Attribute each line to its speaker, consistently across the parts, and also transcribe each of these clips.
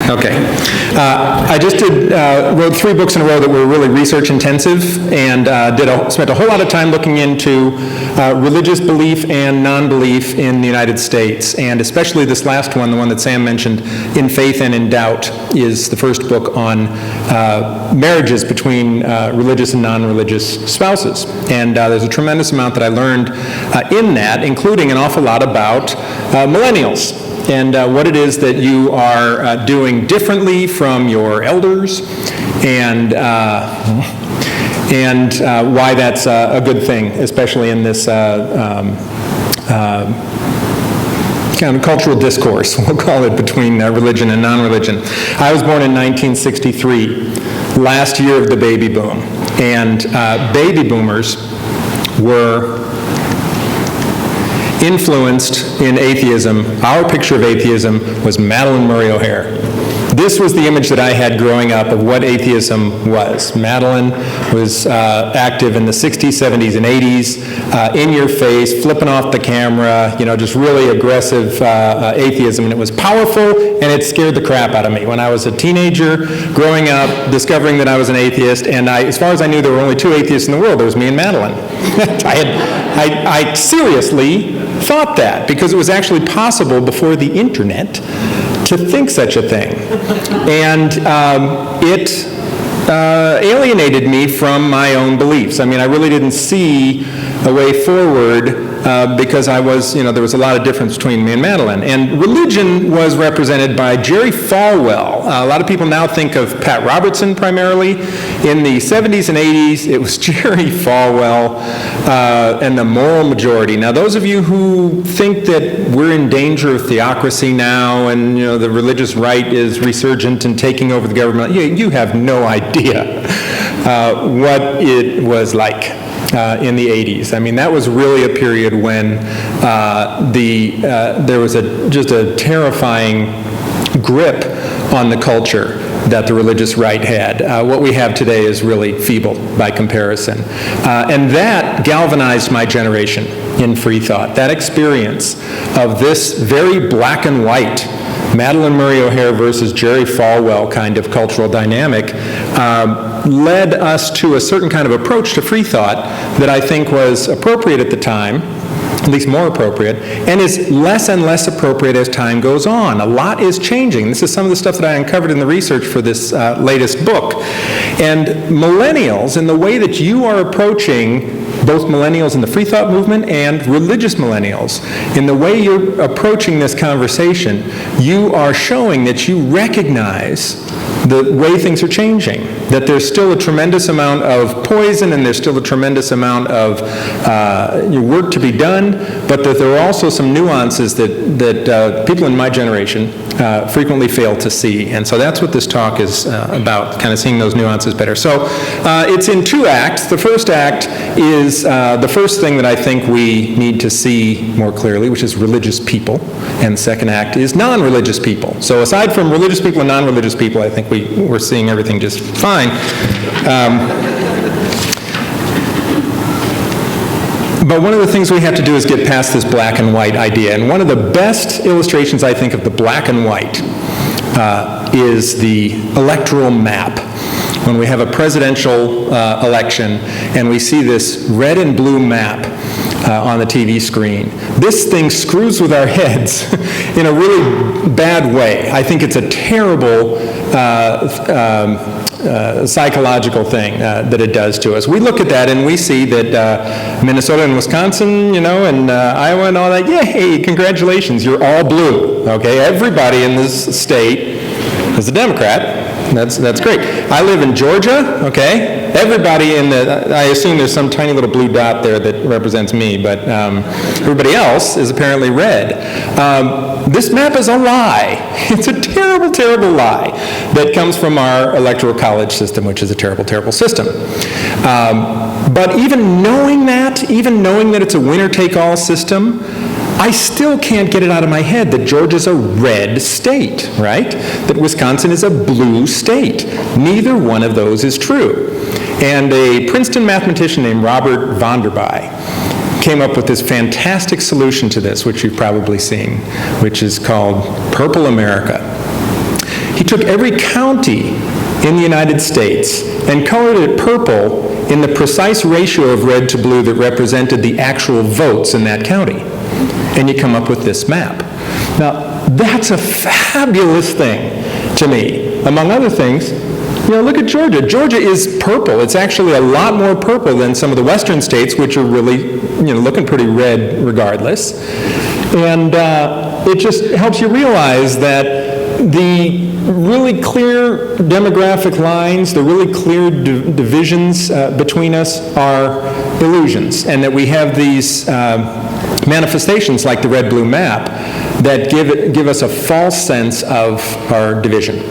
Speaker 1: Okay. I just wrote 3 books in a row that were really research intensive, and spent a whole lot of time looking into religious belief and non-belief in the United States, and especially this last one, the one that Sam mentioned, In Faith and in Doubt, is the first book on marriages between religious and non-religious spouses. And there's a tremendous amount that I learned in that, including an awful lot about millennials and what it is that you are doing differently from your elders, and why that's a good thing, especially in this kind of cultural discourse, we'll call it, between religion and non-religion. I was born in 1963, last year of the baby boom, and baby boomers were influenced in atheism. Our picture of atheism was Madalyn Murray O'Hair. This was the image that I had growing up of what atheism was. Madalyn was active in the 60s, 70s, and 80s, in your face, flipping off the camera, just really aggressive atheism, and it was powerful, and it scared the crap out of me. When I was a teenager, growing up, discovering that I was an atheist, and as far as I knew, there were only 2 atheists in the world. There was me and Madalyn. I seriously thought that, because it was actually possible before the internet to think such a thing. And it alienated me from my own beliefs. I mean, I really didn't see a way forward because I was, there was a lot of difference between me and Madalyn. And religion was represented by Jerry Falwell. A lot of people now think of Pat Robertson primarily. In the 70s and 80s, it was Jerry Falwell and the moral majority. Now, those of you who think that we're in danger of theocracy now and, the religious right is resurgent and taking over the government, you have no idea what it was like in the 80s. I mean, that was really a period when there was just a terrifying grip on the culture that the religious right had. What we have today is really feeble by comparison. And that galvanized my generation in free thought. That experience of this very black and white Madalyn Murray O'Hair versus Jerry Falwell kind of cultural dynamic led us to a certain kind of approach to free thought that I think was appropriate at the time, at least more appropriate, and is less and less appropriate as time goes on. A lot is changing. This is some of the stuff that I uncovered in the research for this latest book. And millennials, in the way that you are approaching both millennials in the free thought movement and religious millennials, in the way you're approaching this conversation, you are showing that you recognize the way things are changing, that there's still a tremendous amount of poison and there's still a tremendous amount of work to be done, but that there are also some nuances that people in my generation frequently fail to see. And so that's what this talk is about, kind of seeing those nuances better. So it's in 2 acts. The first act is the first thing that I think we need to see more clearly, which is religious people. And the second act is non-religious people. So aside from religious people and non-religious people, I think we're seeing everything just fine. But one of the things we have to do is get past this black and white idea. And one of the best illustrations, I think, of the black and white is the electoral map. When we have a presidential election and we see this red and blue map on the TV screen, this thing screws with our heads in a really bad way. I think it's a terrible psychological thing that it does to us. We look at that and we see that Minnesota and Wisconsin, and Iowa and all that, yay, congratulations, you're all blue, okay? Everybody in this state is a Democrat. That's great. I live in Georgia, okay? Everybody I assume there's some tiny little blue dot there that represents me, but everybody else is apparently red. This map is a lie. It's a terrible, terrible lie that comes from our electoral college system, which is a terrible, terrible system. But even knowing that it's a winner-take-all system, I still can't get it out of my head that Georgia's a red state, right? That Wisconsin is a blue state. Neither one of those is true. And a Princeton mathematician named Robert Vonderby came up with this fantastic solution to this, which you've probably seen, which is called Purple America. He took every county in the United States and colored it purple in the precise ratio of red to blue that represented the actual votes in that county. And you come up with this map. Now, that's a fabulous thing to me. Among other things, look at Georgia. Georgia is purple. It's actually a lot more purple than some of the western states, which are really, looking pretty red regardless. And it just helps you realize that the really clear demographic lines, the really clear divisions between us are illusions, and that we have these manifestations like the red-blue map that give us a false sense of our division.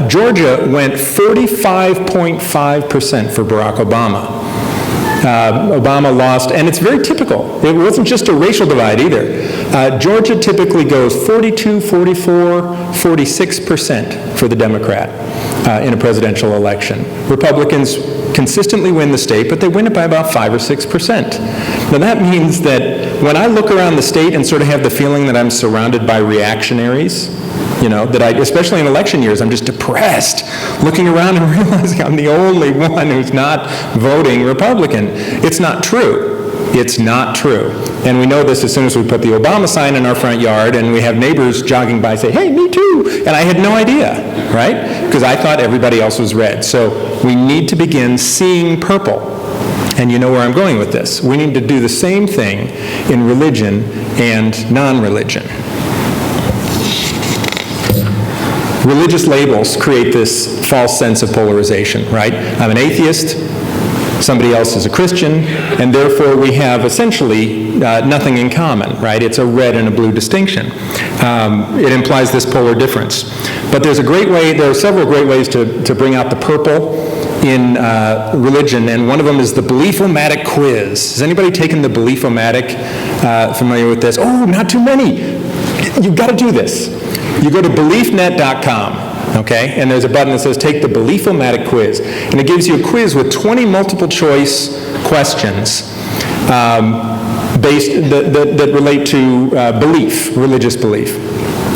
Speaker 1: Georgia went 45.5% for Barack Obama. Obama lost, and it's very typical. It wasn't just a racial divide either. Georgia typically goes 42, 44, 46% for the Democrat in a presidential election. Republicans consistently win the state, but they win it by about 5 or 6%. Now that means that when I look around the state and sort of have the feeling that I'm surrounded by reactionaries, that especially in election years, I'm just depressed, looking around and realizing I'm the only one who's not voting Republican. It's not true. It's not true. And we know this as soon as we put the Obama sign in our front yard and we have neighbors jogging by say, hey, me too. And I had no idea, right? Because I thought everybody else was red. So we need to begin seeing purple. And you know where I'm going with this. We need to do the same thing in religion and non-religion. Religious labels create this false sense of polarization, right? I'm an atheist, somebody else is a Christian, and therefore we have essentially nothing in common, right? It's a red and a blue distinction. It implies this polar difference. But there are several great ways to bring out the purple in religion, and one of them is the Belief-O-Matic quiz. Has anybody taken the Belief-O-Matic? Familiar with this? Oh, not too many. You've got to do this. You go to beliefnet.com, okay, and there's a button that says take the Belief-O-Matic quiz, and it gives you a quiz with 20 multiple choice questions that relate to belief, religious belief.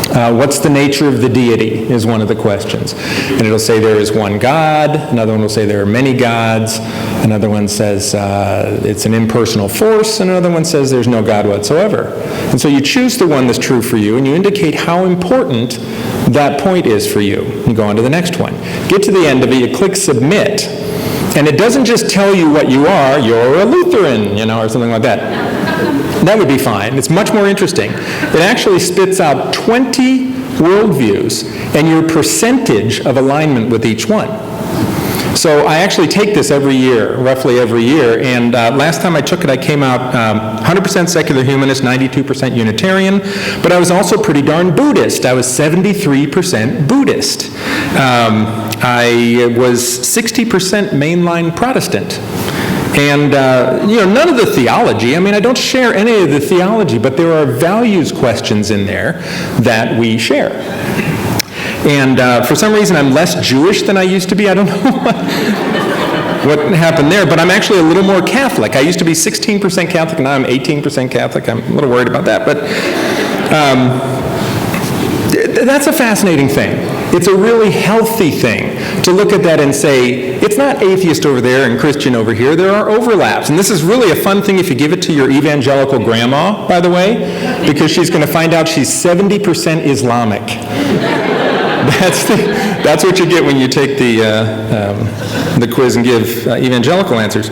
Speaker 1: What's the nature of the deity is one of the questions. And it'll say there is one God, another one will say there are many gods, another one says it's an impersonal force, and another one says there's no God whatsoever. And so you choose the one that's true for you, and you indicate how important that point is for you. You go on to the next one. Get to the end of it, you click submit, and it doesn't just tell you what you are, you're a Lutheran, or something like that. That would be fine. It's much more interesting. It actually spits out 20 worldviews and your percentage of alignment with each one. So I actually take this every year, roughly every year, and last time I took it I came out 100% secular humanist, 92% Unitarian, but I was also pretty darn Buddhist. I was 73% Buddhist. I was 60% mainline Protestant. And, none of the theology, I don't share any of the theology, but there are values questions in there that we share. And for some reason, I'm less Jewish than I used to be. I don't know what happened there, but I'm actually a little more Catholic. I used to be 16% Catholic, and now I'm 18% Catholic. I'm a little worried about that, but that's a fascinating thing. It's a really healthy thing to look at that and say, it's not atheist over there and Christian over here. There are overlaps. And this is really a fun thing if you give it to your evangelical grandma, by the way, because she's going to find out she's 70% Islamic. That's what you get when you take the quiz and give evangelical answers.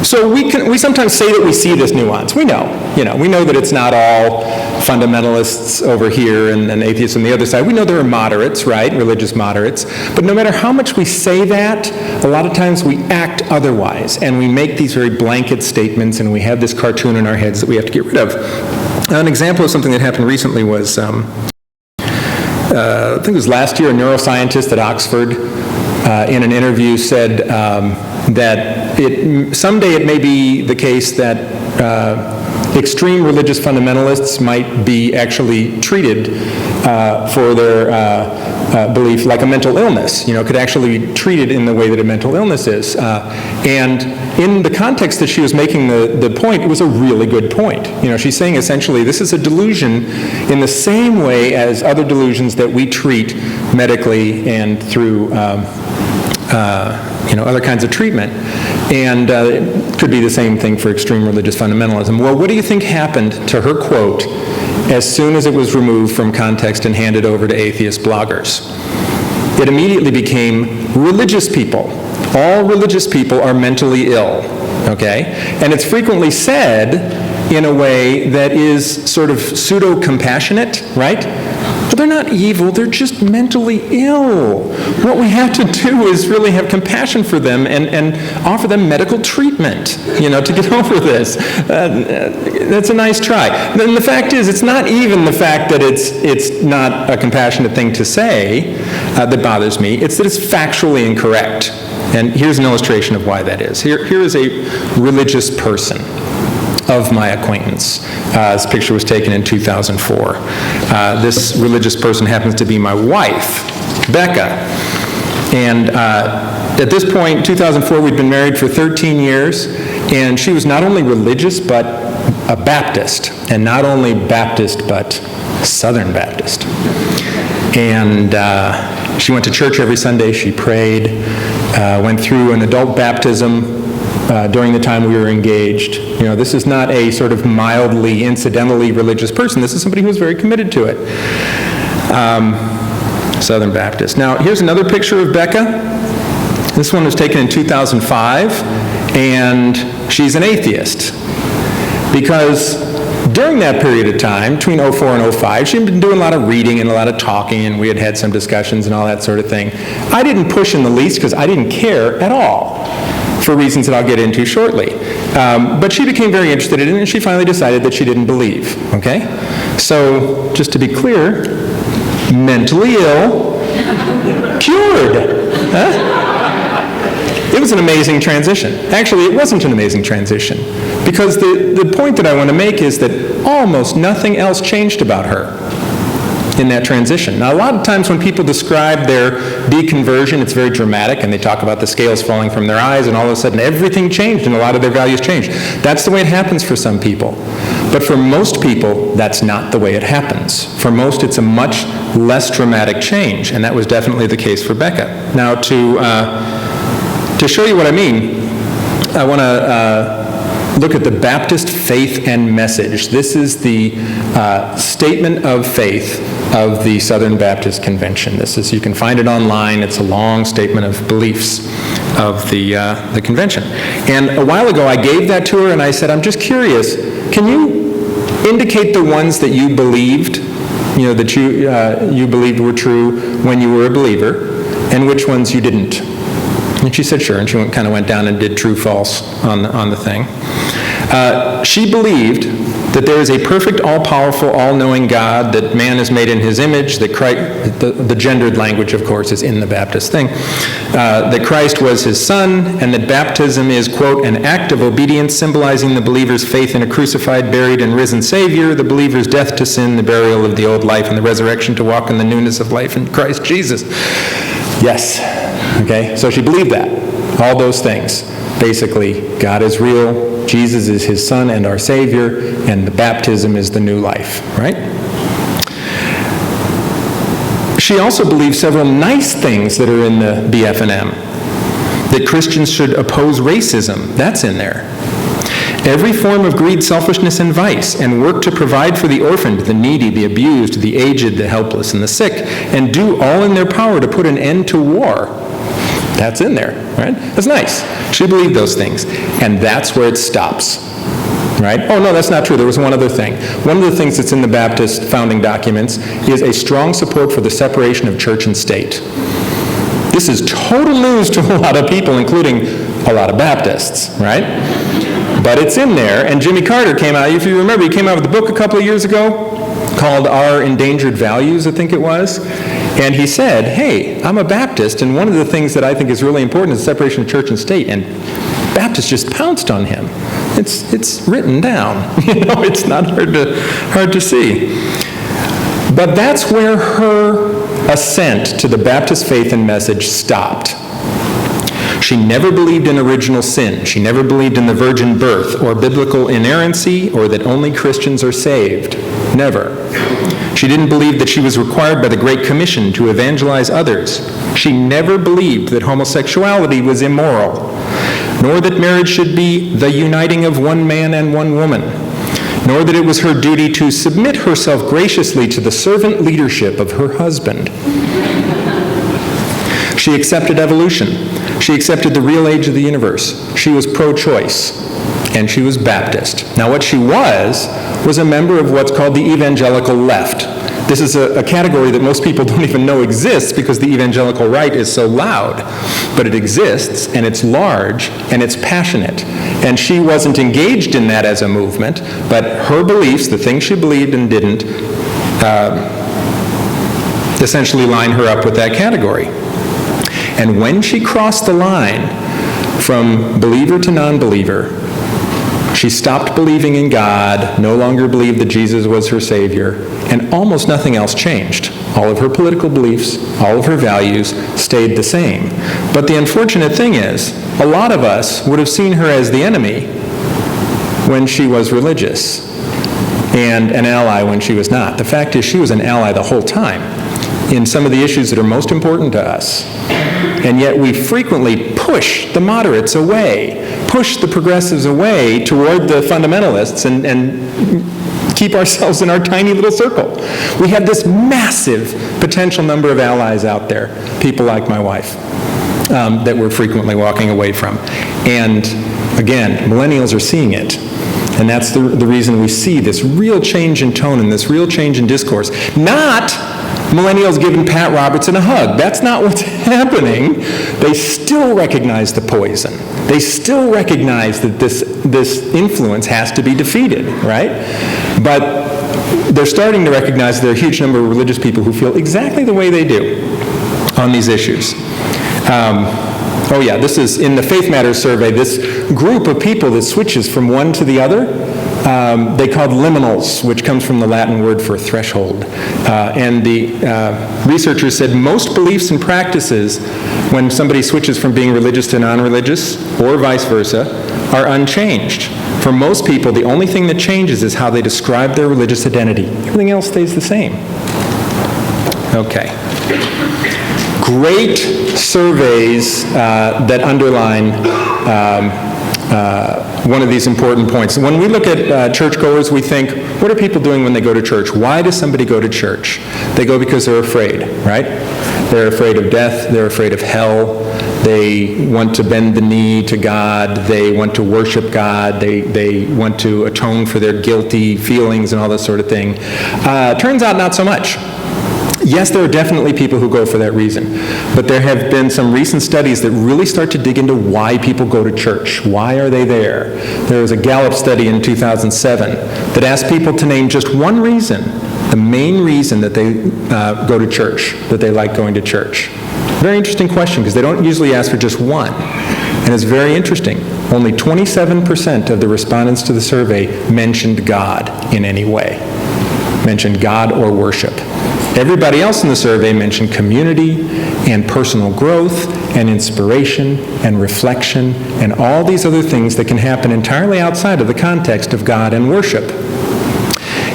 Speaker 1: So we sometimes say that we see this nuance. We know that it's not all fundamentalists over here and atheists on the other side. We know there are moderates, right, religious moderates. But no matter how much we say that, a lot of times we act otherwise, and we make these very blanket statements, and we have this cartoon in our heads that we have to get rid of. An example of something that happened recently was, I think it was last year, a neuroscientist at Oxford in an interview said that someday it may be the case that extreme religious fundamentalists might be actually treated for their belief like a mental illness, could actually be treated in the way that a mental illness is. And in the context that she was making the point, it was a really good point. She's saying essentially this is a delusion in the same way as other delusions that we treat medically and through other kinds of treatment. And it could be the same thing for extreme religious fundamentalism. Well, what do you think happened to her quote as soon as it was removed from context and handed over to atheist bloggers? It immediately became religious people. All religious people are mentally ill, okay? And it's frequently said in a way that is sort of pseudo-compassionate, right? But they're not evil, they're just mentally ill. What we have to do is really have compassion for them and offer them medical treatment, to get over this. That's a nice try. Then the fact is, it's not even the fact that it's not a compassionate thing to say that bothers me, it's that it's factually incorrect. And here's an illustration of why that is. Here is a religious person of my acquaintance. This picture was taken in 2004. This religious person happens to be my wife, Becca. And at this point, 2004, we'd been married for 13 years, and she was not only religious, but a Baptist. And not only Baptist, but Southern Baptist. And she went to church every Sunday, she prayed, went through an adult baptism during the time we were engaged. This is not a sort of mildly, incidentally religious person. This is somebody who was very committed to it. Southern Baptist. Now, here's another picture of Becca. This one was taken in 2005, and she's an atheist. Because during that period of time, between 04 and 05, she'd been doing a lot of reading and a lot of talking, and we had some discussions and all that sort of thing. I didn't push in the least because I didn't care at all, for reasons that I'll get into shortly. But she became very interested in it, and she finally decided that she didn't believe, okay? So, just to be clear, mentally ill, cured. Huh? It was an amazing transition. Actually, it wasn't an amazing transition, because the point that I want to make is that almost nothing else changed about her in that transition. Now, a lot of times when people describe their deconversion, it's very dramatic, and they talk about the scales falling from their eyes, and all of a sudden everything changed, and a lot of their values changed. That's the way it happens for some people. But for most people, that's not the way it happens. For most, it's a much less dramatic change, and that was definitely the case for Becca. Now, to show you what I mean, I want to look at the Baptist Faith and Message. This is the statement of faith of the Southern Baptist Convention. You can find it online. It's a long statement of beliefs of the convention. And a while ago, I gave that to her, and I said, I'm just curious, can you indicate the ones that you believed, that you believed were true when you were a believer, and which ones you didn't? And she said, sure, and she kind of went down and did true, false on the thing. She believed that there is a perfect, all-powerful, all-knowing God, that man is made in his image, that Christ, the gendered language, of course, is in the Baptist thing, that Christ was his son, and that baptism is, quote, an act of obedience symbolizing the believer's faith in a crucified, buried, and risen Savior, the believer's death to sin, the burial of the old life, and the resurrection to walk in the newness of life in Christ Jesus. Yes. Okay, so she believed that. All those things. Basically, God is real, Jesus is his son and our Savior, and the baptism is the new life, right? She also believed several nice things that are in the BF&M. That Christians should oppose racism. That's in there. Every form of greed, selfishness, and vice, and work to provide for the orphaned, the needy, the abused, the aged, the helpless, and the sick, and do all in their power to put an end to war. That's in there, right? That's nice. She believed those things. And that's where it stops, right? Oh, no, that's not true. There was one other thing. One of the things that's in the Baptist founding documents is a strong support for the separation of church and state. This is total news to a lot of people, including a lot of Baptists, right? But it's in there, and Jimmy Carter came out, if you remember, he came out with a book a couple of years ago called Our Endangered Values, I think it was, and he said, hey, I'm a Baptist, and one of the things that I think is really important is the separation of church and state, and Baptists just pounced on him. It's written down. It's not hard to see. But that's where her ascent to the Baptist faith and message stopped. She never believed in original sin. She never believed in the virgin birth or biblical inerrancy or that only Christians are saved. Never. She didn't believe that she was required by the Great Commission to evangelize others. She never believed that homosexuality was immoral, nor that marriage should be the uniting of one man and one woman, nor that it was her duty to submit herself graciously to the servant leadership of her husband. She accepted evolution. She accepted the real age of the universe. She was pro-choice, and she was Baptist. Now, what she was a member of what's called the evangelical left. This is a category that most people don't even know exists because the evangelical right is so loud. But it exists, and it's large, and it's passionate. And she wasn't engaged in that as a movement, but her beliefs, the things she believed and didn't, essentially line her up with that category. And when she crossed the line from believer to non-believer, she stopped believing in God, no longer believed that Jesus was her Savior, and almost nothing else changed. All of her political beliefs, all of her values stayed the same. But the unfortunate thing is, a lot of us would have seen her as the enemy when she was religious, and an ally when she was not. The fact is, she was an ally the whole time in some of the issues that are most important to us. And yet we frequently push the moderates away, push the progressives away toward the fundamentalists and keep ourselves in our tiny little circle. We have this massive potential number of allies out there, people like my wife, that we're frequently walking away from. And again, millennials are seeing it. And that's the reason we see this real change in tone and this real change in discourse. Not millennials giving Pat Robertson a hug. That's not what's happening. They still recognize the poison. They still recognize that this influence has to be defeated, right? But they're starting to recognize there are a huge number of religious people who feel exactly the way they do on these issues. This is in the Faith Matters survey, this group of people that switches from one to the other, they called liminals, which comes from the Latin word for threshold. And the researchers said most beliefs and practices, when somebody switches from being religious to non-religious, or vice versa, are unchanged. For most people, the only thing that changes is how they describe their religious identity. Everything else stays the same. Okay. Great surveys that underline one of these important points. When we look at churchgoers, we think, what are people doing when they go to church? Why does somebody go to church? They go because they're afraid, right? They're afraid of death. They're afraid of hell. They want to bend the knee to God. They want to worship God. They want to atone for their guilty feelings and all this sort of thing. Turns out not so much. Yes, there are definitely people who go for that reason, but there have been some recent studies that really start to dig into why people go to church. Why are they there? There was a Gallup study in 2007 that asked people to name just one reason, the main reason that they go to church, that they like going to church. Very interesting question, because they don't usually ask for just one. And it's very interesting. Only 27% of the respondents to the survey mentioned God in any way, mentioned God or worship. Everybody else in the survey mentioned community and personal growth and inspiration and reflection and all these other things that can happen entirely outside of the context of God and worship.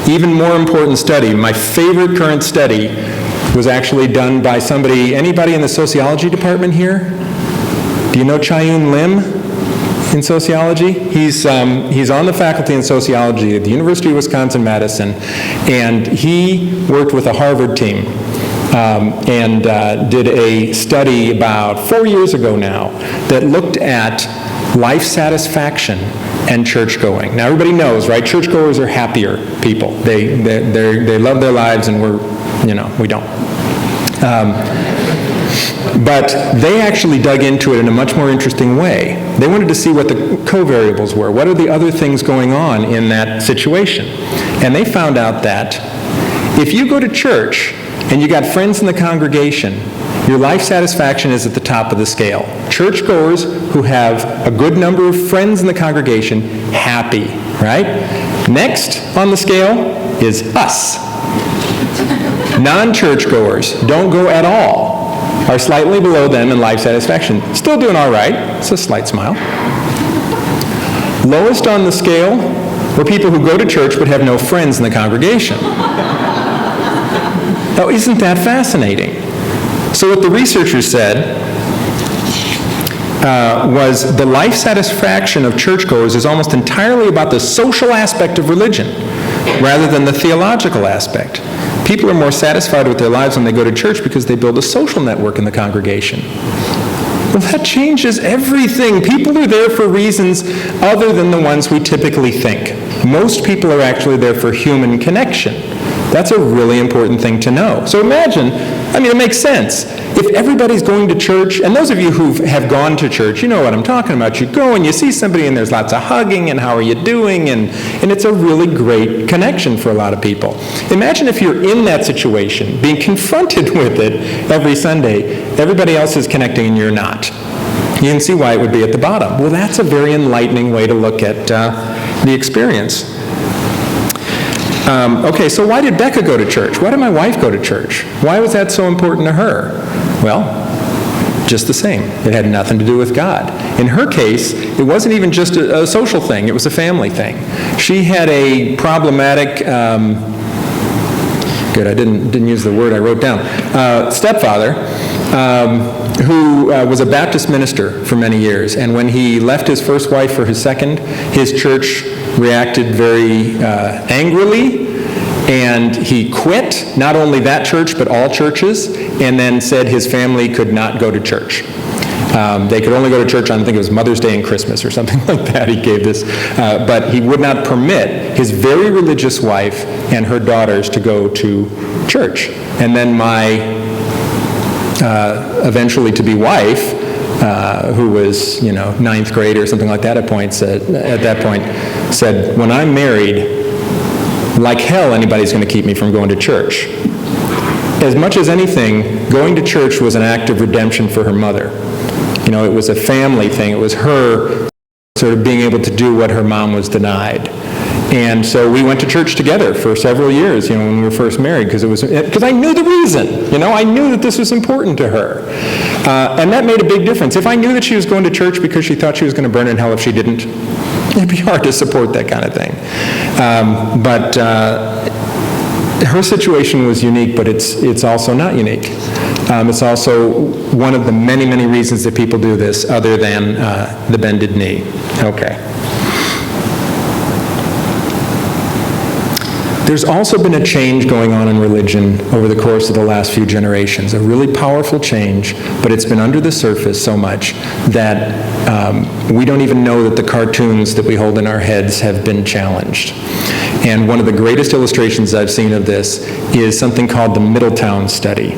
Speaker 1: Even more important study, my favorite current study, was actually done by anybody in the sociology department here? Do you know Chayun Lim? In sociology. He's on the faculty in sociology at the University of Wisconsin-Madison, and he worked with a Harvard team and did a study about 4 years ago now that looked at life satisfaction and church-going. Now, everybody knows, right? Churchgoers are happier people. They love their lives, and we don't. But they actually dug into it in a much more interesting way. They wanted to see what the covariables were. What are the other things going on in that situation? And they found out that if you go to church and you got friends in the congregation your life satisfaction is at the top of the scale. Churchgoers who have a good number of friends in the congregation, happy, right? Next on the scale is us. Non-churchgoers, don't go at all, are slightly below them in life satisfaction. Still doing all right. It's a slight smile. Lowest on the scale were people who go to church but have no friends in the congregation. Now, isn't that fascinating? So what the researchers said was the life satisfaction of churchgoers is almost entirely about the social aspect of religion rather than the theological aspect. People are more satisfied with their lives when they go to church because they build a social network in the congregation. Well, that changes everything. People are there for reasons other than the ones we typically think. Most people are actually there for human connection. That's a really important thing to know. So imagine, it makes sense. If everybody's going to church, and those of you who have gone to church, you know what I'm talking about. You go and you see somebody and there's lots of hugging and how are you doing, and it's a really great connection for a lot of people. Imagine if you're in that situation, being confronted with it every Sunday, everybody else is connecting and you're not. You can see why it would be at the bottom. Well, that's a very enlightening way to look at the experience. Okay, so why did Becca go to church? Why did my wife go to church? Why was that so important to her? Well, just the same. It had nothing to do with God. In her case, it wasn't even just a social thing. It was a family thing. She had a problematic, good, I didn't use the word I wrote down, stepfather, who was a Baptist minister for many years. And when he left his first wife for his second, his church reacted very angrily, and he quit not only that church but all churches, and then said his family could not go to church. They could only go to church on, I think it was Mother's Day and Christmas or something like that. He gave this, but he would not permit his very religious wife and her daughters to go to church. And then my eventually to-be wife, who was, ninth grade or something like that at that point, said, when I'm married, like hell anybody's going to keep me from going to church. As much as anything, going to church was an act of redemption for her mother. It was a family thing. It was her sort of being able to do what her mom was denied. And so we went to church together for several years, when we were first married, because I knew the reason. I knew that this was important to her. And that made a big difference. If I knew that she was going to church because she thought she was going to burn in hell if she didn't, it'd be hard to support that kind of thing. But her situation was unique, but it's also not unique. It's also one of the many, many reasons that people do this other than the bended knee. Okay. There's also been a change going on in religion over the course of the last few generations, a really powerful change, but it's been under the surface so much that we don't even know that the cartoons that we hold in our heads have been challenged. And one of the greatest illustrations I've seen of this is something called the Middletown Study.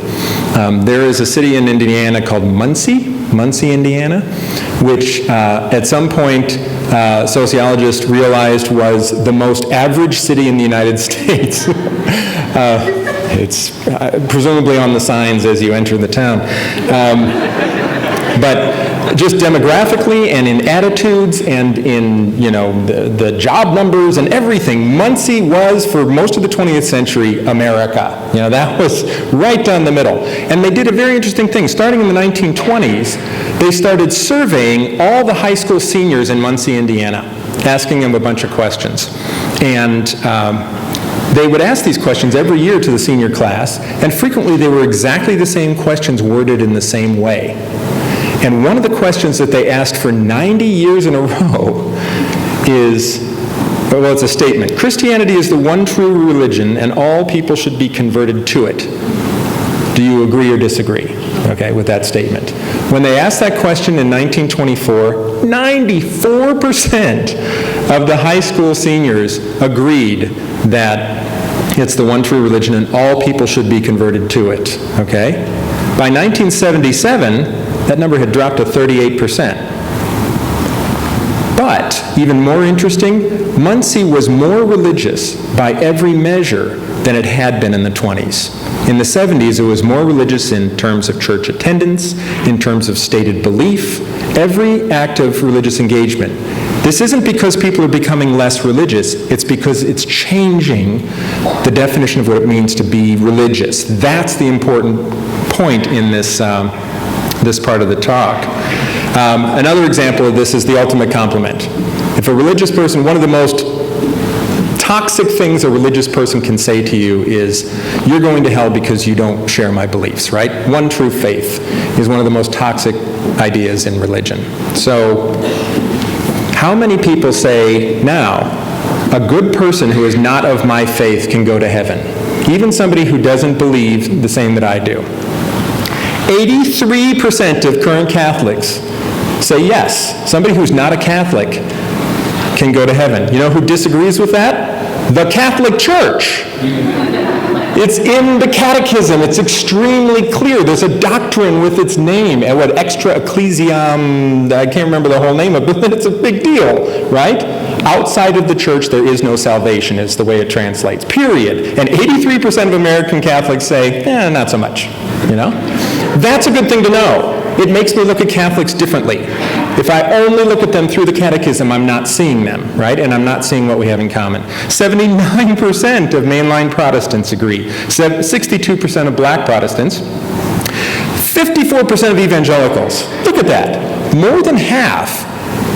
Speaker 1: There is a city in Indiana called Muncie, Indiana, which at some point sociologists realized was the most average city in the United States. It's presumably on the signs as you enter the town. But just demographically and in attitudes and in, the job numbers and everything, Muncie was, for most of the 20th century, America. That was right down the middle. And they did a very interesting thing. Starting in the 1920s, they started surveying all the high school seniors in Muncie, Indiana, asking them a bunch of questions. And they would ask these questions every year to the senior class, and frequently they were exactly the same questions worded in the same way. And one of the questions that they asked for 90 years in a row is, well, it's a statement. Christianity is the one true religion, and all people should be converted to it. Do you agree or disagree, with that statement? When they asked that question in 1924, 94% of the high school seniors agreed that it's the one true religion and all people should be converted to it, By 1977, that number had dropped to 38%. But, even more interesting, Muncie was more religious by every measure than it had been in the 20s. In the 70s, it was more religious in terms of church attendance, in terms of stated belief, every act of religious engagement. This isn't because people are becoming less religious, it's because it's changing the definition of what it means to be religious. That's the important point in this, this part of the talk. Another example of this is the ultimate compliment. If a religious person, one of the most toxic things a religious person can say to you is, you're going to hell because you don't share my beliefs, right? One true faith is one of the most toxic ideas in religion. So, how many people say, now, a good person who is not of my faith can go to heaven? Even somebody who doesn't believe the same that I do. 83% of current Catholics say yes, somebody who's not a Catholic can go to heaven. You know who disagrees with that? The Catholic Church. It's in the Catechism. It's extremely clear. There's a doctrine with its name, and what extra ecclesiam, I can't remember the whole name of it, but it's a big deal, right? Outside of the church, there is no salvation, is the way it translates, period. And 83% of American Catholics say, not so much, you know? That's a good thing to know. It makes me look at Catholics differently. If I only look at them through the Catechism, I'm not seeing them, right? And I'm not seeing what we have in common. 79% of mainline Protestants agree. 62% of black Protestants. 54% of evangelicals. Look at that. More than half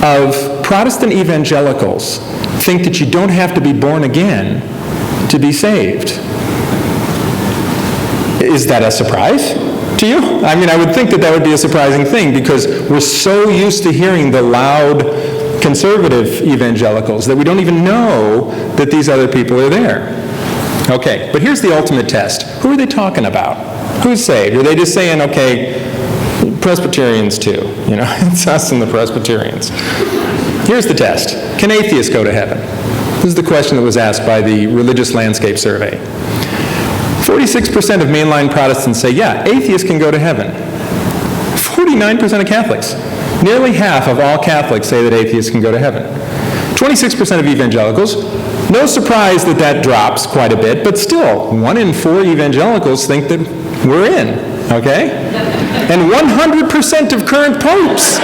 Speaker 1: of Protestant evangelicals think that you don't have to be born again to be saved. Is that a surprise to you? I mean, I would think that that would be a surprising thing because we're so used to hearing the loud conservative evangelicals that we don't even know that these other people are there. Okay, but here's the ultimate test. Who are they talking about? Who's saved? Are they just saying, okay, Presbyterians too, you know, it's us and the Presbyterians. Here's the test. Can atheists go to heaven? This is the question that was asked by the Religious Landscape Survey. 46% of mainline Protestants say, yeah, atheists can go to heaven. 49% of Catholics. Nearly half of all Catholics say that atheists can go to heaven. 26% of evangelicals. No surprise that that drops quite a bit, but still, 1 in 4 evangelicals think that we're in, okay? And 100% of current popes.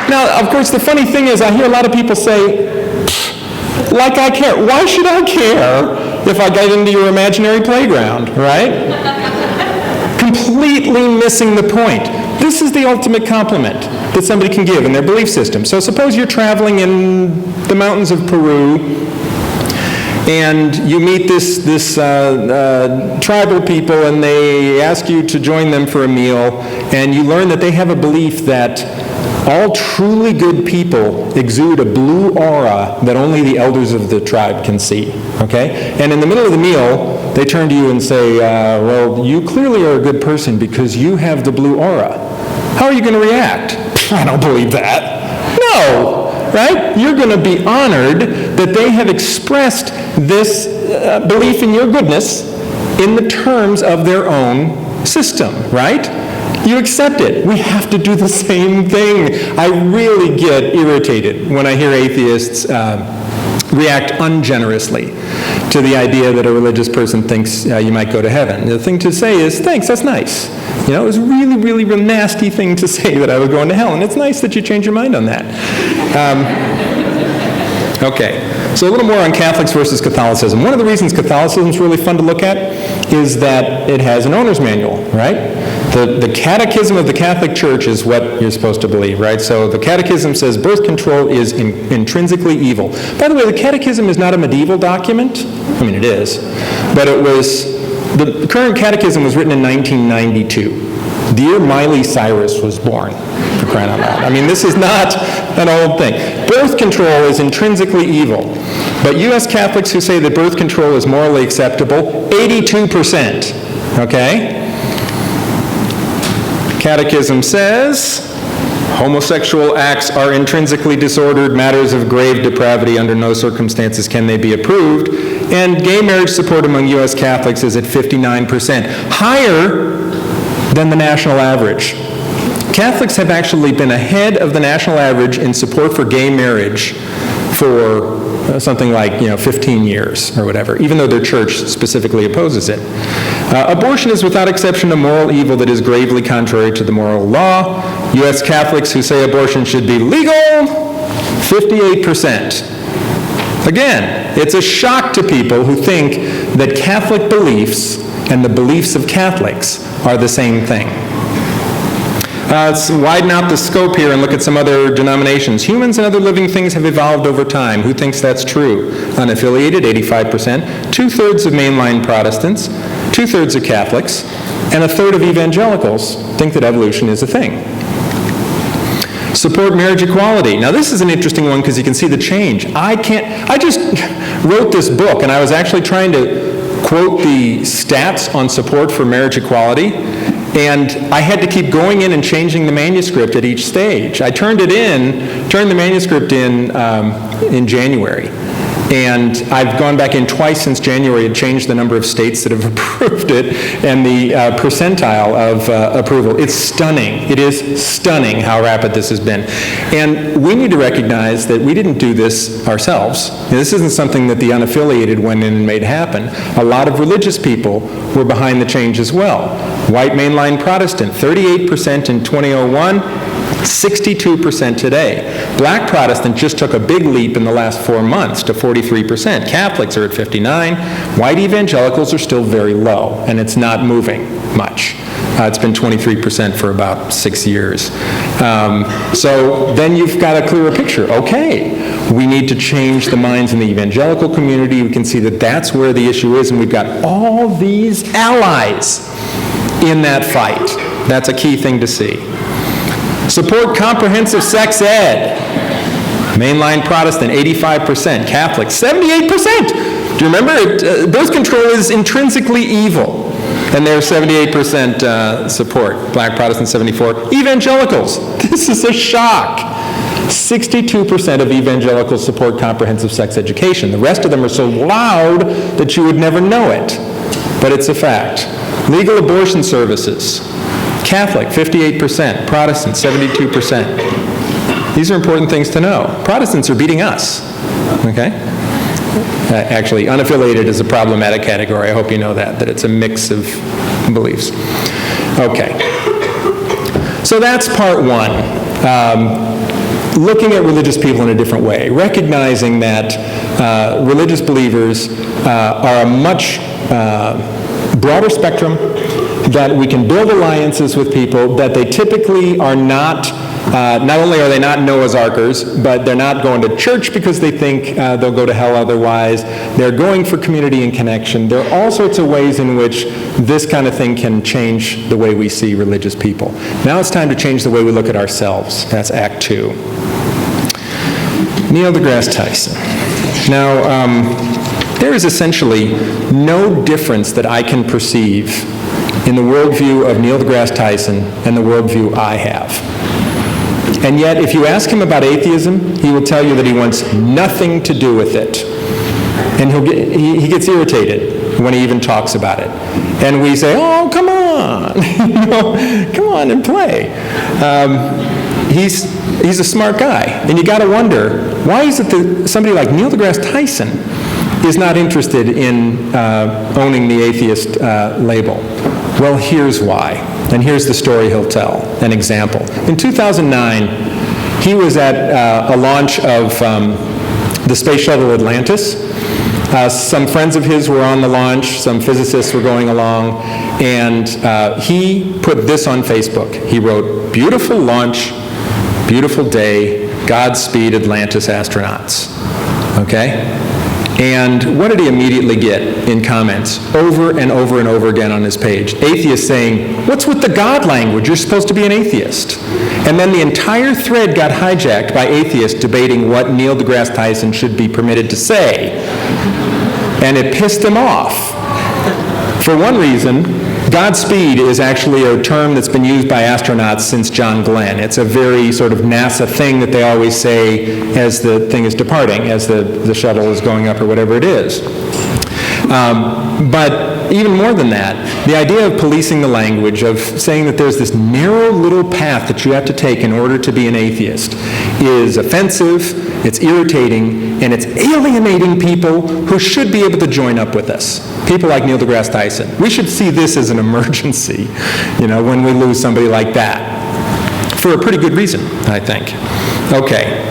Speaker 1: Now, of course, the funny thing is I hear a lot of people say, like I care. Why should I care if I get into your imaginary playground, right? Completely missing the point. This is the ultimate compliment that somebody can give in their belief system. So suppose you're traveling in the mountains of Peru and you meet this tribal people and they ask you to join them for a meal and you learn that they have a belief that all truly good people exude a blue aura that only the elders of the tribe can see, okay? And in the middle of the meal, they turn to you and say, well, you clearly are a good person because you have the blue aura. How are you going to react? I don't believe that. No, right? You're going to be honored that they have expressed this belief in your goodness in the terms of their own system, right? You accept it. We have to do the same thing. I really get irritated when I hear atheists react ungenerously to the idea that a religious person thinks you might go to heaven. The thing to say is, thanks, that's nice. You know, it was a really, really, really nasty thing to say that I was going to hell, and it's nice that you change your mind on that. Okay, so a little more on Catholics versus Catholicism. One of the reasons Catholicism is really fun to look at is that it has an owner's manual, right? The Catechism of the Catholic Church is what you're supposed to believe, right? So the Catechism says birth control is intrinsically evil. By the way, the Catechism is not a medieval document. I mean, it is. But it was, the current Catechism was written in 1992. The year Miley Cyrus was born, for crying out loud. I mean, this is not an old thing. Birth control is intrinsically evil. But U.S. Catholics who say that birth control is morally acceptable, 82%, okay? Catechism says, homosexual acts are intrinsically disordered, matters of grave depravity, under no circumstances can they be approved, and gay marriage support among U.S. Catholics is at 59%, higher than the national average. Catholics have actually been ahead of the national average in support for gay marriage for something like 15 years or whatever, even though their church specifically opposes it. Abortion is without exception a moral evil that is gravely contrary to the moral law. U.S. Catholics who say abortion should be legal, 58%. Again, it's a shock to people who think that Catholic beliefs and the beliefs of Catholics are the same thing. Let's widen out the scope here and look at some other denominations. Humans and other living things have evolved over time. Who thinks that's true? Unaffiliated, 85%. Two-thirds of mainline Protestants, two-thirds of Catholics, and a third of evangelicals think that evolution is a thing. Support marriage equality. Now this is an interesting one because you can see the change. I just wrote this book and I was actually trying to quote the stats on support for marriage equality, and I had to keep going in and changing the manuscript at each stage. I turned the manuscript in January. And I've gone back in twice since January and changed the number of states that have approved it and the percentile of approval. It's stunning. It is stunning how rapid this has been. And we need to recognize that we didn't do this ourselves. This isn't something that the unaffiliated went in and made happen. A lot of religious people were behind the change as well. White mainline Protestant, 38% in 2001. 62% today. Black Protestant just took a big leap in the last 4 months to 43%. Catholics are at 59. White evangelicals are still very low, and it's not moving much. It's been 23% for about 6 years. So then you've got a clearer picture. Okay, we need to change the minds in the evangelical community. We can see that that's where the issue is, and we've got all these allies in that fight. That's a key thing to see. Support comprehensive sex ed. Mainline Protestant, 85%. Catholic, 78%. Do you remember? Birth control is intrinsically evil. And they're 78% support. Black Protestant, 74%. Evangelicals, this is a shock. 62% of evangelicals support comprehensive sex education. The rest of them are so loud that you would never know it. But it's a fact. Legal abortion services. Catholic, 58%. Protestant, 72%. These are important things to know. Protestants are beating us, okay? Actually, unaffiliated is a problematic category. I hope you know that it's a mix of beliefs. Okay. So that's part one. Looking at religious people in a different way, recognizing that religious believers are a much broader spectrum, that we can build alliances with people, that they typically are not only are they not Noah's Arkers, but they're not going to church because they think they'll go to hell otherwise. They're going for community and connection. There are all sorts of ways in which this kind of thing can change the way we see religious people. Now it's time to change the way we look at ourselves. That's Act 2. Neil deGrasse Tyson. Now, there is essentially no difference that I can perceive in the worldview of Neil deGrasse Tyson and the worldview I have. And yet, if you ask him about atheism, he will tell you that he wants nothing to do with it. And he gets irritated when he even talks about it. And we say, oh, come on, come on and play. He's a smart guy. And you got to wonder, why is it that somebody like Neil deGrasse Tyson is not interested in owning the atheist label? Well, here's why, and here's the story he'll tell, an example. In 2009, he was at a launch of the space shuttle Atlantis. Some friends of his were on the launch, some physicists were going along, and he put this on Facebook. He wrote, "Beautiful launch, beautiful day, Godspeed Atlantis astronauts." Okay? And what did he immediately get in comments over and over and over again on his page? Atheists saying, "What's with the God language? You're supposed to be an atheist." And then the entire thread got hijacked by atheists debating what Neil deGrasse Tyson should be permitted to say. And it pissed them off. For one reason, Godspeed is actually a term that's been used by astronauts since John Glenn. It's a very sort of NASA thing that they always say as the thing is departing, as the shuttle is going up or whatever it is. But even more than that, the idea of policing the language, of saying that there's this narrow little path that you have to take in order to be an atheist, is offensive, it's irritating, and it's alienating people who should be able to join up with us. People like Neil deGrasse Tyson. We should see this as an emergency, when we lose somebody like that. For a pretty good reason, I think. Okay.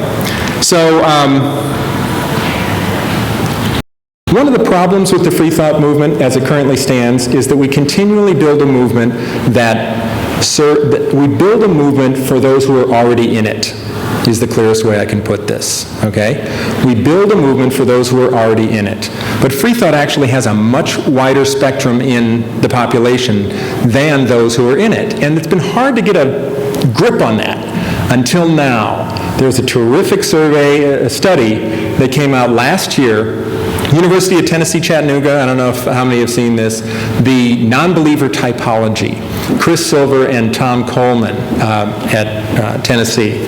Speaker 1: So, one of the problems with the free thought movement as it currently stands is that we continually build a movement we build a movement for those who are already in it, is the clearest way I can put this, okay? We build a movement for those who are already in it. But free thought actually has a much wider spectrum in the population than those who are in it. And it's been hard to get a grip on that until now. There's a terrific survey, a study that came out last year, University of Tennessee, Chattanooga, I don't know how many have seen this, the non-believer typology. Chris Silver and Tom Coleman at Tennessee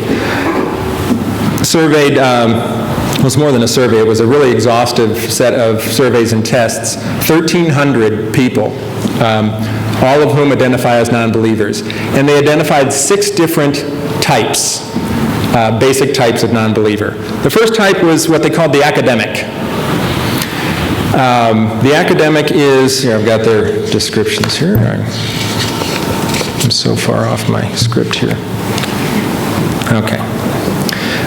Speaker 1: surveyed, it was more than a survey, it was a really exhaustive set of surveys and tests, 1,300 people, all of whom identify as non-believers. And they identified 6 different types, basic types of non-believer. The first type was what they called the academic. The academic is, here I've got their descriptions here. I'm so far off my script here. Okay.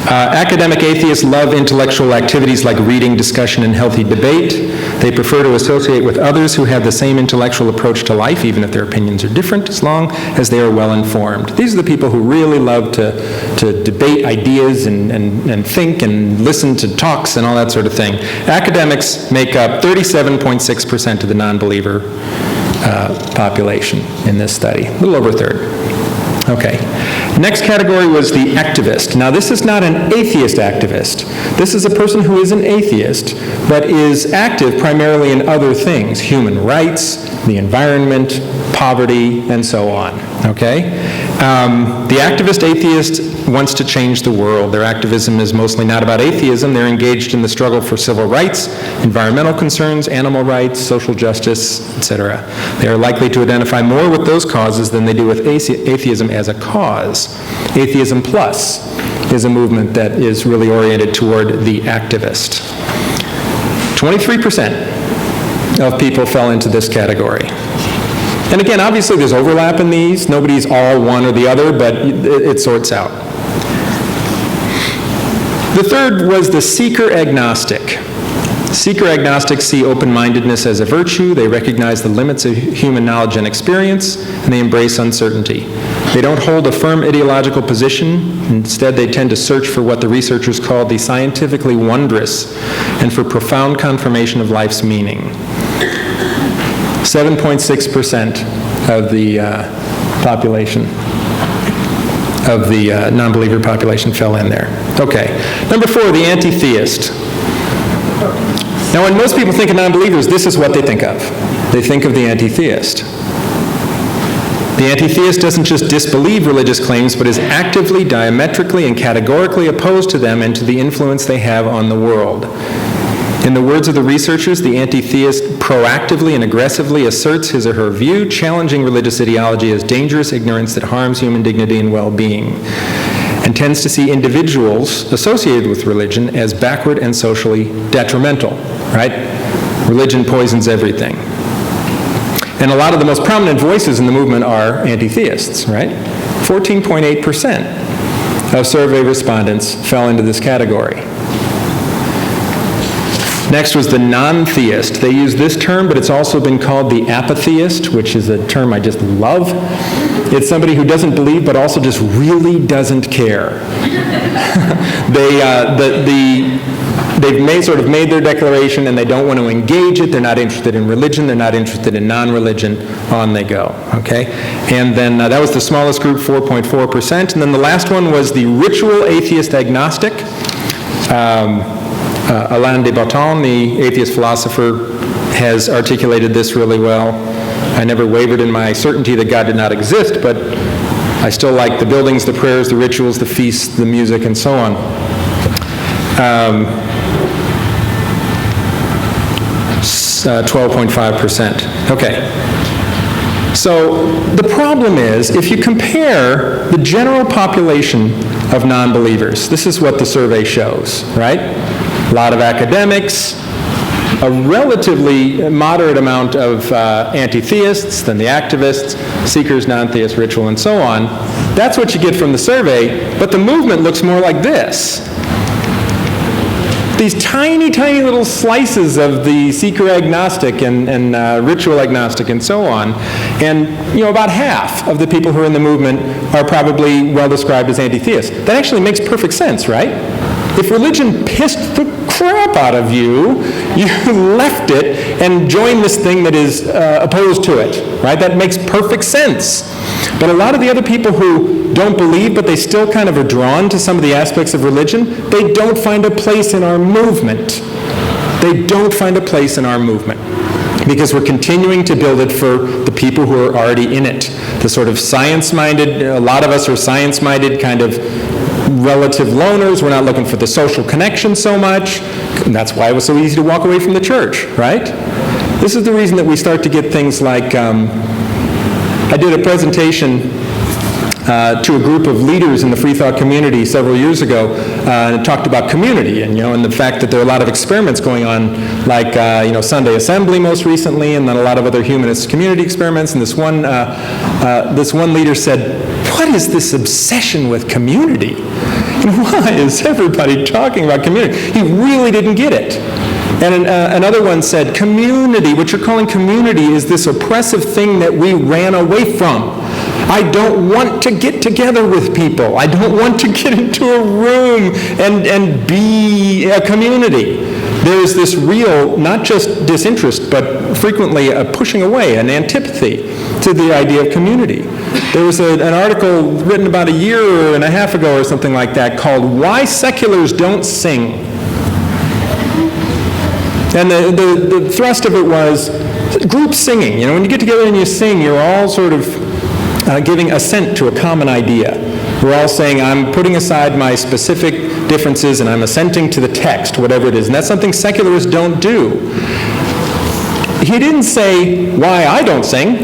Speaker 1: Academic atheists love intellectual activities like reading, discussion, and healthy debate. They prefer to associate with others who have the same intellectual approach to life, even if their opinions are different, as long as they are well informed. These are the people who really love to debate ideas and think and listen to talks and all that sort of thing. Academics make up 37.6% of the non-believer population in this study, a little over a third. Okay. Next category was the activist. Now, this is not an atheist activist. This is a person who is an atheist, but is active primarily in other things, human rights, the environment, poverty, and so on. Okay? The activist atheist wants to change the world. Their activism is mostly not about atheism. They're engaged in the struggle for civil rights, environmental concerns, animal rights, social justice, etc. They are likely to identify more with those causes than they do with atheism as a cause. Atheism Plus is a movement that is really oriented toward the activist. 23% of people fell into this category. And again, obviously there's overlap in these. Nobody's all one or the other, but it sorts out. The third was the seeker agnostic. Seeker agnostics see open-mindedness as a virtue. They recognize the limits of human knowledge and experience, and they embrace uncertainty. They don't hold a firm ideological position. Instead, they tend to search for what the researchers call the scientifically wondrous and for profound confirmation of life's meaning. 7.6% of the population, of the non-believer population fell in there. Okay. Number 4, the anti-theist. Now, when most people think of non-believers, this is what they think of. They think of the anti-theist. The anti-theist doesn't just disbelieve religious claims, but is actively, diametrically, and categorically opposed to them and to the influence they have on the world. In the words of the researchers, the anti-theist proactively and aggressively asserts his or her view, challenging religious ideology as dangerous ignorance that harms human dignity and well-being, and tends to see individuals associated with religion as backward and socially detrimental, right? Religion poisons everything. And a lot of the most prominent voices in the movement are anti-theists, right? 14.8% of survey respondents fell into this category. Next was the non-theist. They use this term, but it's also been called the apatheist, which is a term I just love. It's somebody who doesn't believe, but also just really doesn't care. They've sort of made their declaration, and they don't want to engage it. They're not interested in religion. They're not interested in non-religion. On they go. Okay? And then that was the smallest group, 4.4%. And then the last one was the ritual atheist agnostic. Alain de Botton, the atheist philosopher, has articulated this really well. I never wavered in my certainty that God did not exist, but I still like the buildings, the prayers, the rituals, the feasts, the music, and so on. 12.5%. Okay. So the problem is, if you compare the general population of non-believers, this is what the survey shows, right? A lot of academics, a relatively moderate amount of anti-theists, then the activists, seekers, non-theists, ritual, and so on. That's what you get from the survey, but the movement looks more like this. These tiny, tiny little slices of the seeker agnostic and ritual agnostic and so on. And, about half of the people who are in the movement are probably well described as anti-theists. That actually makes perfect sense, right? If religion pissed the crap out of you, you left it and joined this thing that is opposed to it, right? That makes perfect sense. But a lot of the other people who don't believe, but they still kind of are drawn to some of the aspects of religion, they don't find a place in our movement. They don't find a place in our movement because we're continuing to build it for the people who are already in it. The sort of science-minded, a lot of us are science-minded kind of relative loners. We're not looking for the social connection so much. And that's why it was so easy to walk away from the church, right? This is the reason that we start to get things like, I did a presentation to a group of leaders in the free thought community several years ago, and it talked about community and the fact that there are a lot of experiments going on, like Sunday Assembly most recently, and then a lot of other humanist community experiments. And this one leader said, "What is this obsession with community? Why is everybody talking about community?" He really didn't get it. And another one said, "Community, what you're calling community, is this oppressive thing that we ran away from. I don't want to get together with people. I don't want to get into a room and be a community." There is this real, not just disinterest, but frequently a pushing away, an antipathy to the idea of community. There was an article written about a year and a half ago or something like that called "Why Seculars Don't Sing." And the thrust of it was group singing. When you get together and you sing, you're all sort of giving assent to a common idea. We're all saying, I'm putting aside my specific differences and I'm assenting to the text, whatever it is. And that's something secularists don't do. He didn't say why I don't sing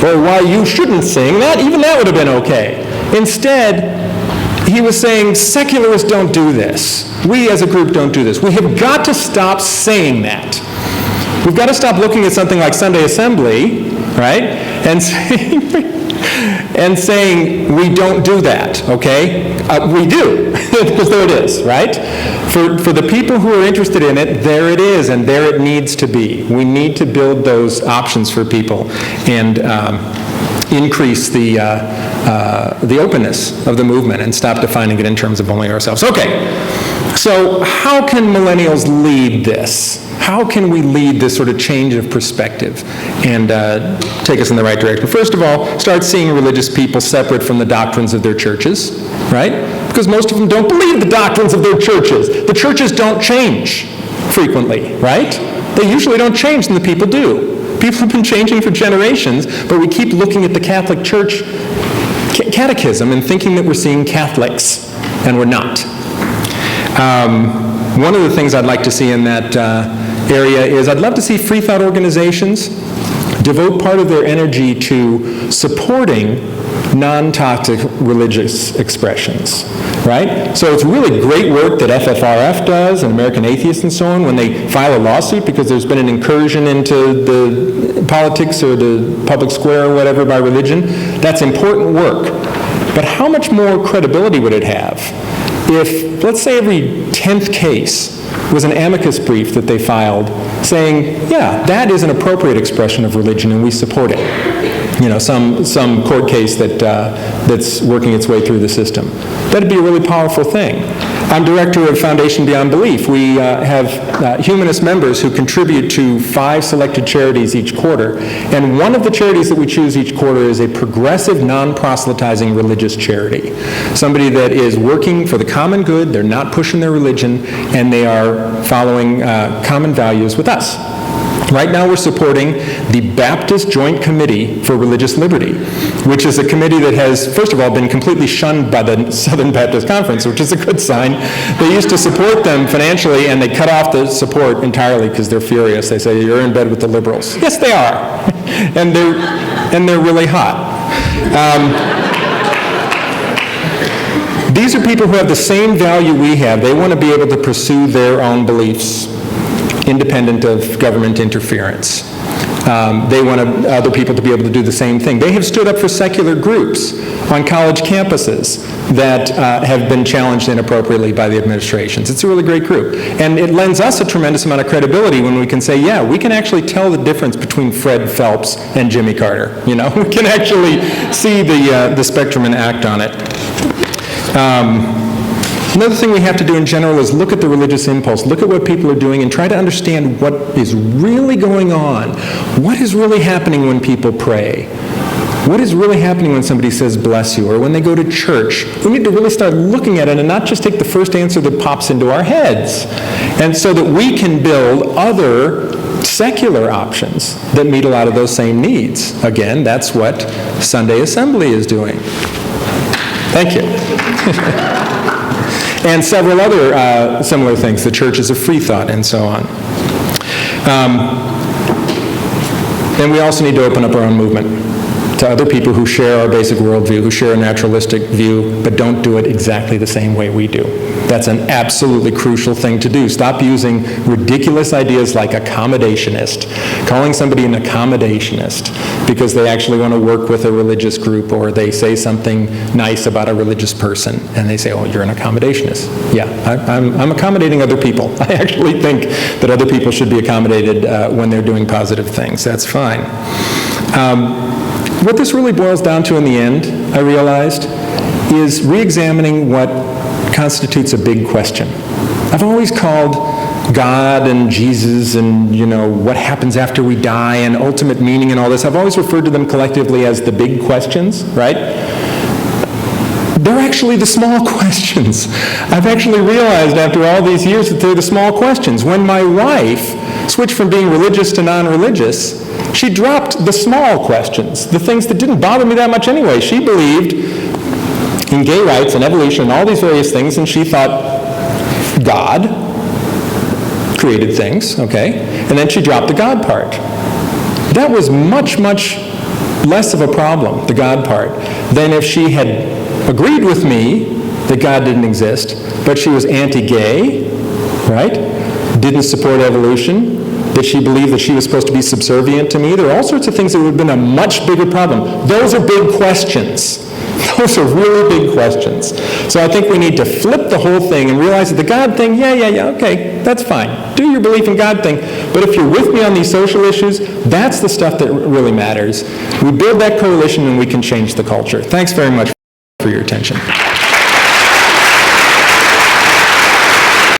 Speaker 1: or why you shouldn't sing. Even that would have been okay. Instead, he was saying secularists don't do this. We as a group don't do this. We have got to stop saying that. We've got to stop looking at something like Sunday Assembly, right, and saying we don't do that, okay? We do, because there it is, right? For the people who are interested in it, there it is, and there it needs to be. We need to build those options for people and increase the openness of the movement and stop defining it in terms of only ourselves. Okay, so how can millennials lead this? How can we lead this sort of change of perspective and take us in the right direction? First of all, start seeing religious people separate from the doctrines of their churches, right? Because most of them don't believe the doctrines of their churches. The churches don't change frequently, right? They usually don't change, and the people do. People have been changing for generations, but we keep looking at the Catholic Church catechism and thinking that we're seeing Catholics, and we're not. One of the things I'd like to see in that area is I'd love to see free thought organizations devote part of their energy to supporting non-toxic religious expressions, right? So it's really great work that FFRF does and American Atheists and so on when they file a lawsuit because there's been an incursion into the politics or the public square or whatever by religion. That's important work. But how much more credibility would it have if, let's say, every 10th case was an amicus brief that they filed saying, yeah, that is an appropriate expression of religion and we support it. Some court case that's working its way through the system. That'd be a really powerful thing. I'm director of Foundation Beyond Belief. We have humanist members who contribute to 5 selected charities each quarter. And one of the charities that we choose each quarter is a progressive, non-proselytizing religious charity. Somebody that is working for the common good, they're not pushing their religion, and they are following common values with us. Right now we're supporting the Baptist Joint Committee for Religious Liberty, which is a committee that has, first of all, been completely shunned by the Southern Baptist Conference, which is a good sign. They used to support them financially, and they cut off the support entirely because they're furious. They say, you're in bed with the liberals. Yes, they are. And and they're really hot. These are people who have the same value we have. They want to be able to pursue their own beliefs, independent of government interference. They want other people to be able to do the same thing. They have stood up for secular groups on college campuses that have been challenged inappropriately by the administrations. It's a really great group. And it lends us a tremendous amount of credibility when we can say, yeah, we can actually tell the difference between Fred Phelps and Jimmy Carter. You know, we can actually see the spectrum and act on it. Another thing we have to do in general is look at the religious impulse, look at what people are doing, and try to understand what is really going on. What is really happening when people pray? What is really happening when somebody says bless you, or when they go to church? We need to really start looking at it and not just take the first answer that pops into our heads. And so that we can build other secular options that meet a lot of those same needs. Again, that's what Sunday Assembly is doing. Thank you. And several other similar things, the churches of free thought and so on. And we also need to open up our own movement to other people who share our basic worldview, who share a naturalistic view, but don't do it exactly the same way we do. That's an absolutely crucial thing to do. Stop using ridiculous ideas like accommodationist, calling somebody an accommodationist because they actually want to work with a religious group, or they say something nice about a religious person, and they say, oh, you're an accommodationist. Yeah, I'm accommodating other people. I actually think that other people should be accommodated when they're doing positive things. That's fine. What this really boils down to in the end, I realized, is re-examining what constitutes a big question. I've always called God and Jesus and, you know, what happens after we die and ultimate meaning and all this, I've always referred to them collectively as the big questions, right? They're actually the small questions. I've actually realized after all these years that they're the small questions. When my wife switched from being religious to non-religious, she dropped the small questions, the things that didn't bother me that much anyway. She believed in gay rights and evolution and all these various things, and she thought God created things, okay? And then she dropped the God part. That was much, much less of a problem, the God part, than if she had agreed with me that God didn't exist, but she was anti-gay, right? Didn't support evolution, that she believed that she was supposed to be subservient to me. There are all sorts of things that would have been a much bigger problem. Those are big questions. Those are really big questions. So I think we need to flip the whole thing and realize that the God thing, yeah, okay, that's fine. Do your belief in God thing. But if you're with me on these social issues, that's the stuff that really matters. We build that coalition and we can change the culture. Thanks very much for your attention.